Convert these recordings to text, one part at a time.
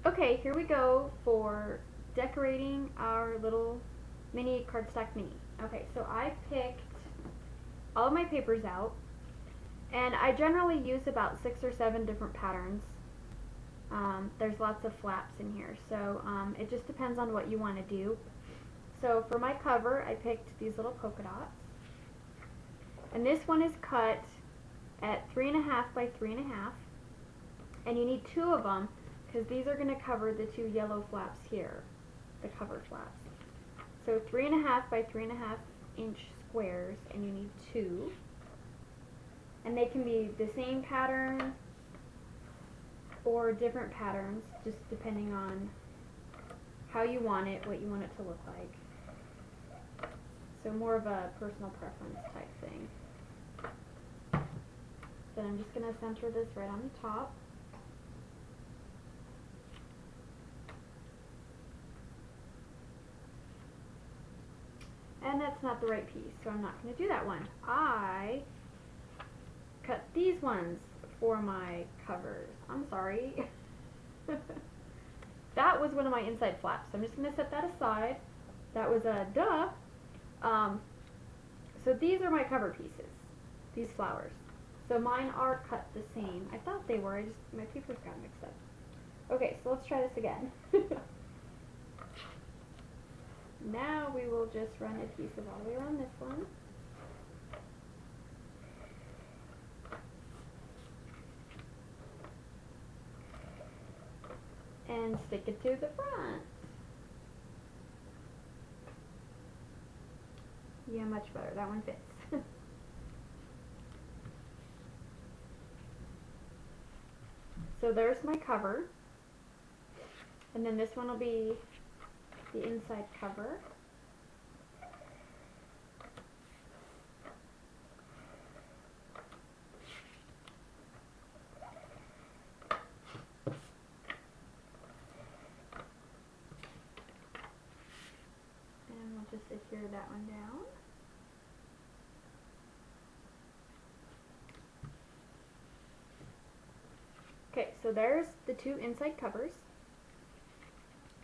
Okay, here we go for decorating our little mini cardstock mini. Okay, so I picked all of my papers out, and I generally use about 6 or 7 different patterns. There's lots of flaps in here, so it just depends on what you want to do. So for my cover, I picked these little polka dots, and this one is cut at 3.5 by 3.5, and you need 2 of them because these are going to cover the 2 yellow flaps here, the cover flaps. So 3.5 by 3.5 inch squares, and you need 2. And they can be the same pattern or different patterns, just depending on how you want it, what you want it to look like. So more of a personal preference type thing. Then I'm just going to center this right on the top. And that's not the right piece, so I'm not going to do that one. I cut these ones for my covers. I'm sorry. That was one of my inside flaps. So I'm just going to set that aside. That was a duh. So these are my cover pieces, these flowers. So mine are cut the same. I thought they were, my papers got mixed up. Okay, so let's try this again. Now we will just run adhesive all the way around this one. And stick it to the front. Yeah, much better. That one fits. So there's my cover. And then this one will be the inside cover. And we'll just adhere that one down. Okay, so there's the 2 inside covers.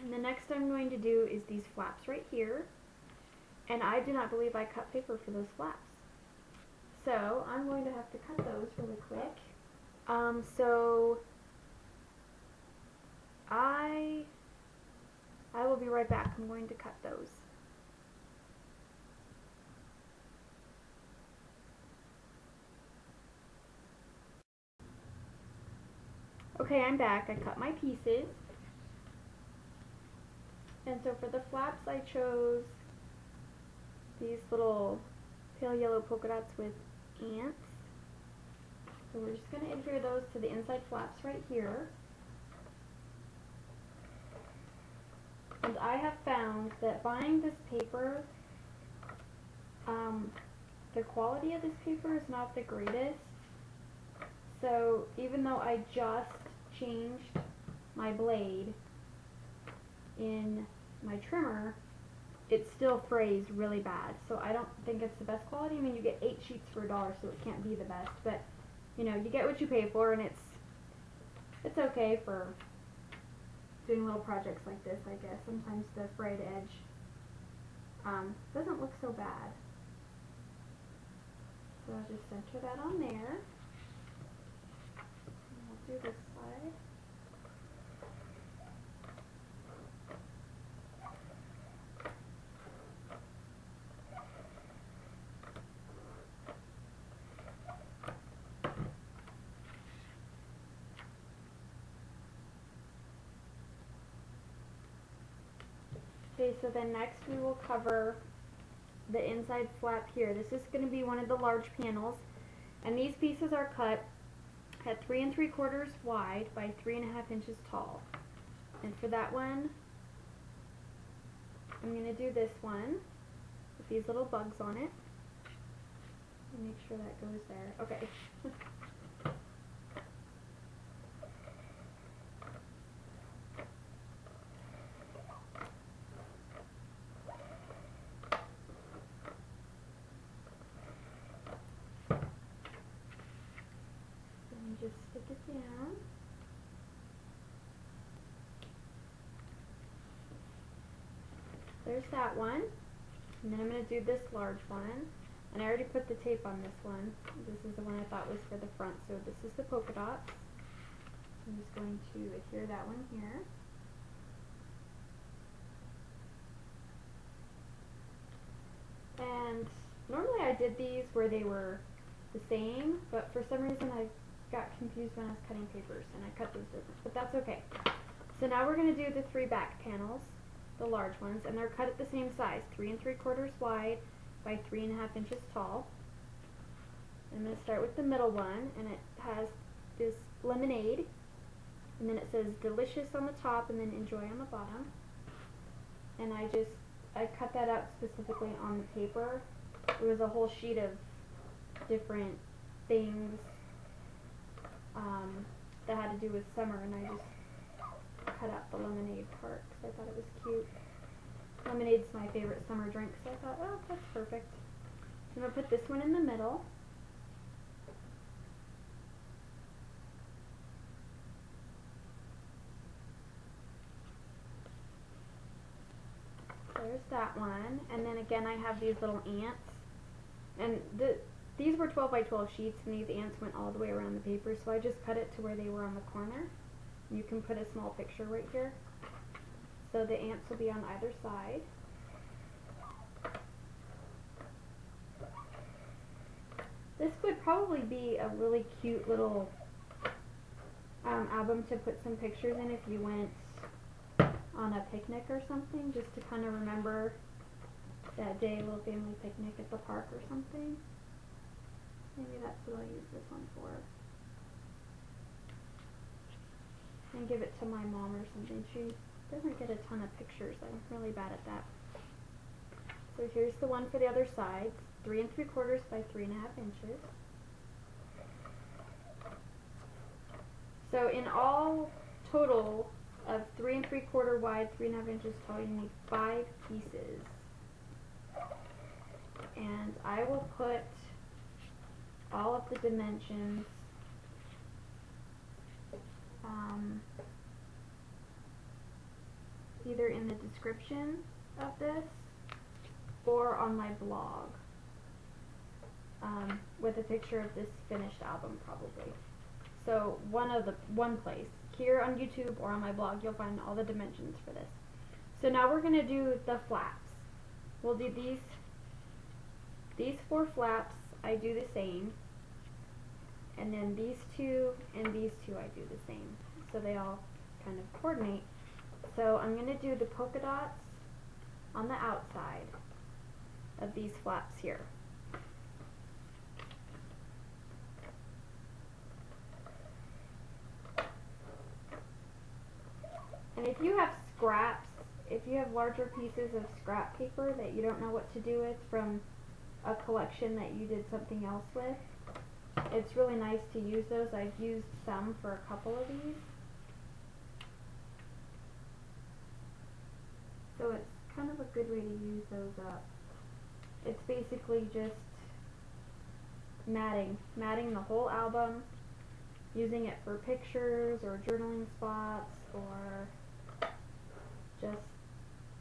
And the next I'm going to do is these flaps right here. And I do not believe I cut paper for those flaps. So I'm going to have to cut those really quick. So I will be right back. I'm going to cut those. Okay, I'm back. I cut my pieces. And so for the flaps, I chose these little pale yellow polka dots with ants. So we're just going to adhere those to the inside flaps right here. And I have found that buying this paper, the quality of this paper is not the greatest. So even though I just changed my blade in my trimmer, it still frays really bad. So I don't think it's the best quality. I mean, you get 8 sheets for $1, so it can't be the best. But, you know, you get what you pay for, and it's okay for doing little projects like this, I guess. Sometimes the frayed edge doesn't look so bad. So I'll just center that on there. And I'll do this side. Okay, so then next we will cover the inside flap here. This is going to be one of the large panels, and these pieces are cut at 3 3/4 wide by 3.5 inches tall. And for that one, I'm going to do this one with these little bugs on it. Make sure that goes there. Okay. Just stick it down. there's that one. And then I'm going to do this large one. And I already put the tape on this one. This is the one I thought was for the front. So this is the polka dots. I'm just going to adhere that one here. And normally I did these where they were the same, but for some reason I got confused when I was cutting papers and I cut those different, but that's okay. So now we're going to do the 3 back panels, the large ones, and they're cut at the same size, 3 3/4 wide by 3 1/2 inches tall. I'm going to start with the middle one, and it has this lemonade, and then it says delicious on the top and then enjoy on the bottom. And I cut that out specifically on the paper. It was a whole sheet of different things that had to do with summer, and I just cut out the lemonade part because I thought it was cute. Lemonade's my favorite summer drink, so I thought, oh, that's perfect. So I'm going to put this one in the middle. There's that one, and then again I have these little ants, and these were 12 by 12 sheets, and these ants went all the way around the paper, so I just cut it to where they were on the corner. You can put a small picture right here, so the ants will be on either side. This would probably be a really cute little album to put some pictures in if you went on a picnic or something, just to kind of remember that day, a little family picnic at the park or something. Maybe that's what I'll use this one for. And give it to my mom or something. She doesn't get a ton of pictures. I'm really bad at that. So here's the one for the other side, 3 3/4 by 3 1/2 inches. So in all total of 3 3/4 wide, 3 1/2 inches tall, you need 5 pieces. And I will put all of the dimensions either in the description of this or on my blog with a picture of this finished album probably. So one place. Here on YouTube or on my blog you'll find all the dimensions for this. So now we're going to do the flaps. We'll do these 4 flaps I do the same, and then these 2 and these 2 I do the same, so they all kind of coordinate. So I'm going to do the polka dots on the outside of these flaps here. And if you have scraps, if you have larger pieces of scrap paper that you don't know what to do with from a collection that you did something else with, it's really nice to use those. I've used some for a couple of these. So it's kind of a good way to use those up. It's basically just matting the whole album, using it for pictures or journaling spots or just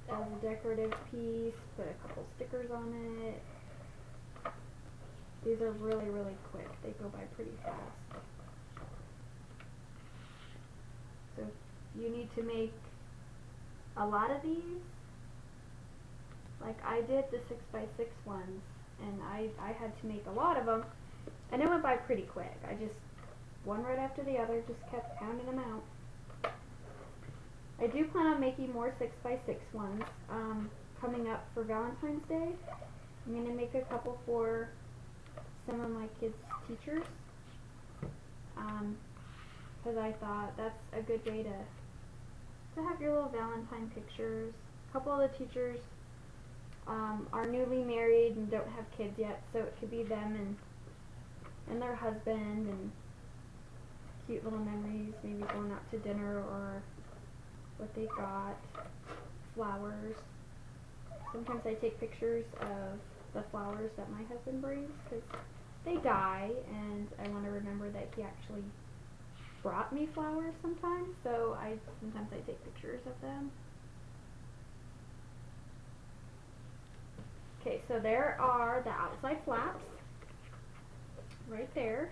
as a decorative piece. Put a couple stickers on it. These are really, really quick. They go by pretty fast. So if you need to make a lot of these, like I did the 6 by 6 ones, and I had to make a lot of them, and it went by pretty quick. I just, one right after the other, just kept pounding them out. I do plan on making more 6 by 6 ones coming up for Valentine's Day. I'm going to make a couple for some of my kids' teachers, because I thought that's a good way to have your little Valentine pictures. A couple of the teachers are newly married and don't have kids yet, so it could be them and their husband, and cute little memories, maybe going out to dinner or what they got, flowers. Sometimes I take pictures of the flowers that my husband brings because they die, and I want to remember that he actually brought me flowers sometimes, so sometimes I take pictures of them. Okay, so there are the outside flaps right there.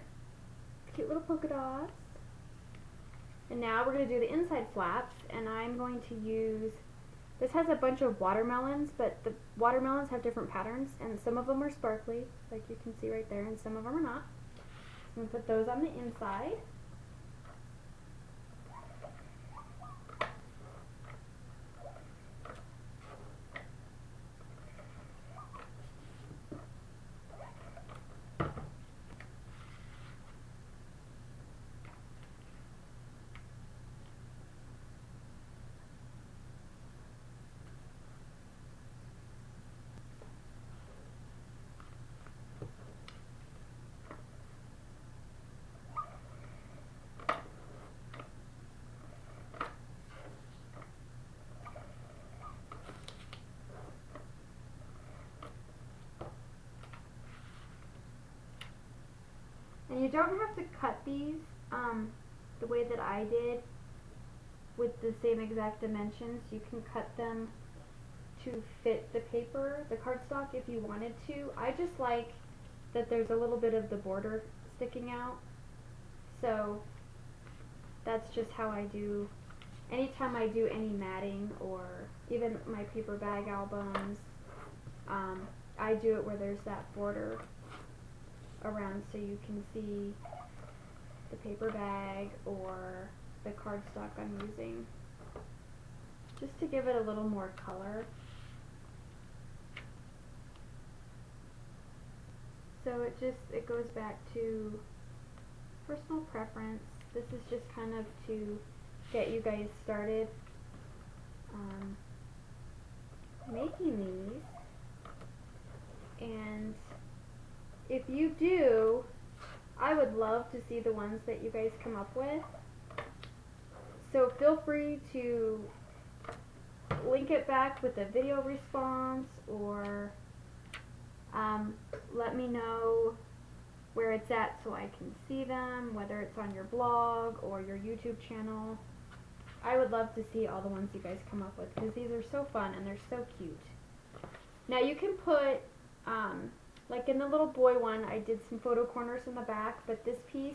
Cute little polka dots. And now we're going to do the inside flaps, and I'm going to use, this has a bunch of watermelons, but the watermelons have different patterns, and some of them are sparkly, like you can see right there, and some of them are not. So I'm going to put those on the inside. And you don't have to cut these the way that I did with the same exact dimensions. You can cut them to fit the paper, the cardstock, if you wanted to. I just like that there's a little bit of the border sticking out. So that's just how I do, anytime I do any matting or even my paper bag albums, I do it where there's that border around so you can see the paper bag or the cardstock I'm using, just to give it a little more color. So it goes back to personal preference. This is just kind of to get you guys started making these. And if you do, I would love to see the ones that you guys come up with. So feel free to link it back with a video response, or let me know where it's at so I can see them, whether it's on your blog or your YouTube channel. I would love to see all the ones you guys come up with, because these are so fun and they're so cute. Now you can put, like in the little boy one, I did some photo corners in the back, but this piece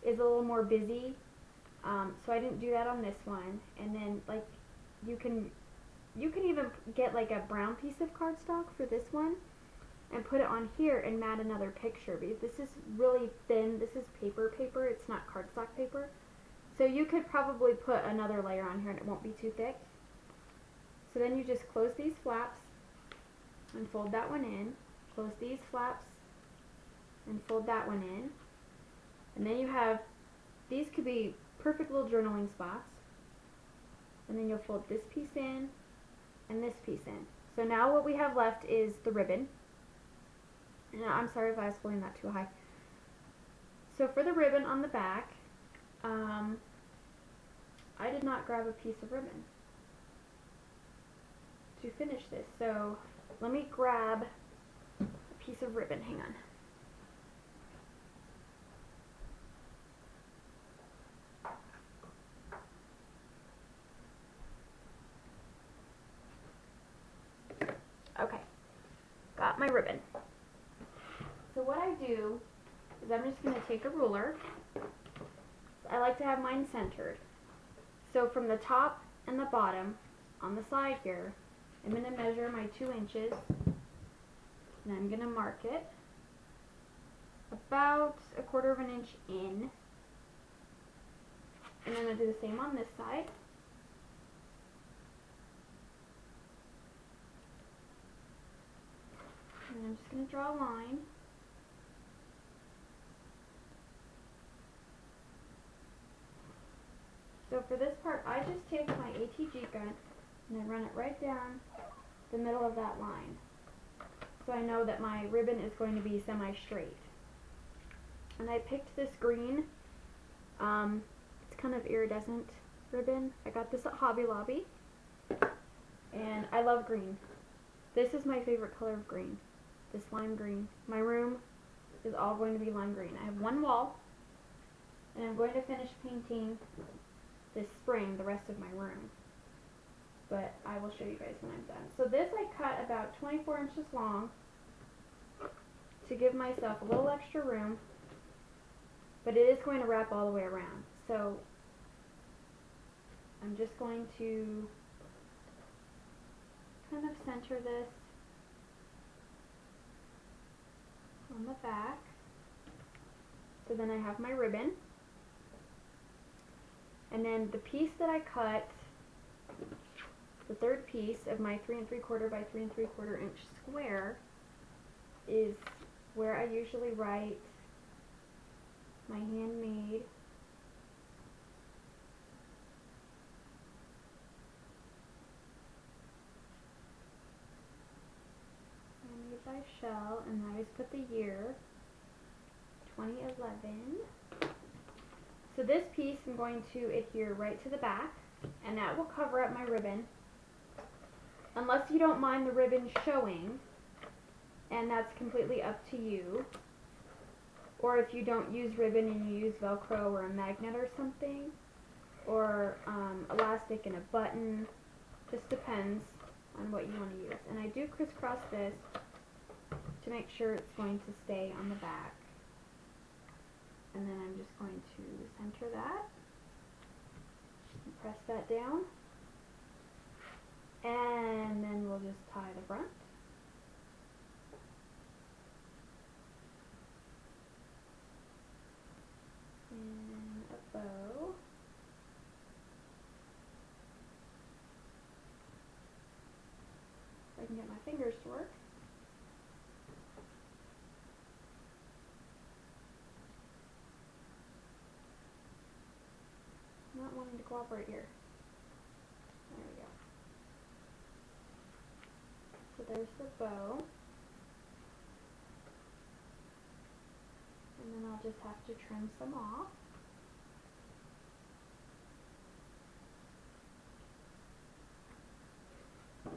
is a little more busy, so I didn't do that on this one. And then like you can even get like a brown piece of cardstock for this one and put it on here and mat another picture, because this is really thin. This is paper, it's not cardstock paper. So you could probably put another layer on here and it won't be too thick. So then you just close these flaps and fold that one in, close these flaps and fold that one in, and then you have, these could be perfect little journaling spots, and then you'll fold this piece in and this piece in. So now what we have left is the ribbon, and I'm sorry if I was holding that too high. So for the ribbon on the back, I did not grab a piece of ribbon to finish this, so let me grab a piece of ribbon. Hang on. Okay, got my ribbon. So what I do is I'm just going to take a ruler. I like to have mine centered. So from the top and the bottom on the side here, I'm going to measure my 2 inches, and I'm going to mark it about 1/4 of an inch in. And I'm going to do the same on this side. And I'm just going to draw a line. So for this part, I just take my ATG gun and I run it right down the middle of that line. So I know that my ribbon is going to be semi-straight. And I picked this green. It's kind of iridescent ribbon. I got this at Hobby Lobby. And I love green. This is my favorite color of green. This lime green. My room is all going to be lime green. I have one wall, and I'm going to finish painting this spring the rest of my room. but I will show you guys when I'm done. So this I cut about 24 inches long to give myself a little extra room, but it is going to wrap all the way around. So I'm just going to kind of center this on the back. So then I have my ribbon. And then the piece that I cut, the third piece of my 3 3/4 by 3 3/4 inch square, is where I usually write my handmade by Shell, and I always put the year 2011. So this piece I'm going to adhere right to the back, and that will cover up my ribbon, unless you don't mind the ribbon showing, and that's completely up to you. Or if you don't use ribbon and you use Velcro or a magnet or something, or elastic and a button, just depends on what you want to use. And I do crisscross this to make sure it's going to stay on the back. And then I'm just going to center that, and press that down, and then we'll just tie the front. And a bow. If I can get my fingers to work. Not wanting to cooperate here. There we go. So there's the bow. And then I'll just have to trim some off. So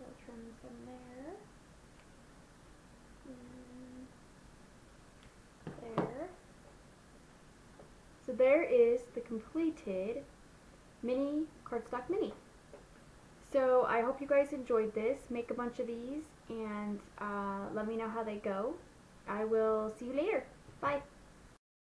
I'll trim some there. And there. So there is the completed mini cardstock mini. So I hope you guys enjoyed this. Make a bunch of these and let me know how they go. I will see you later. Bye.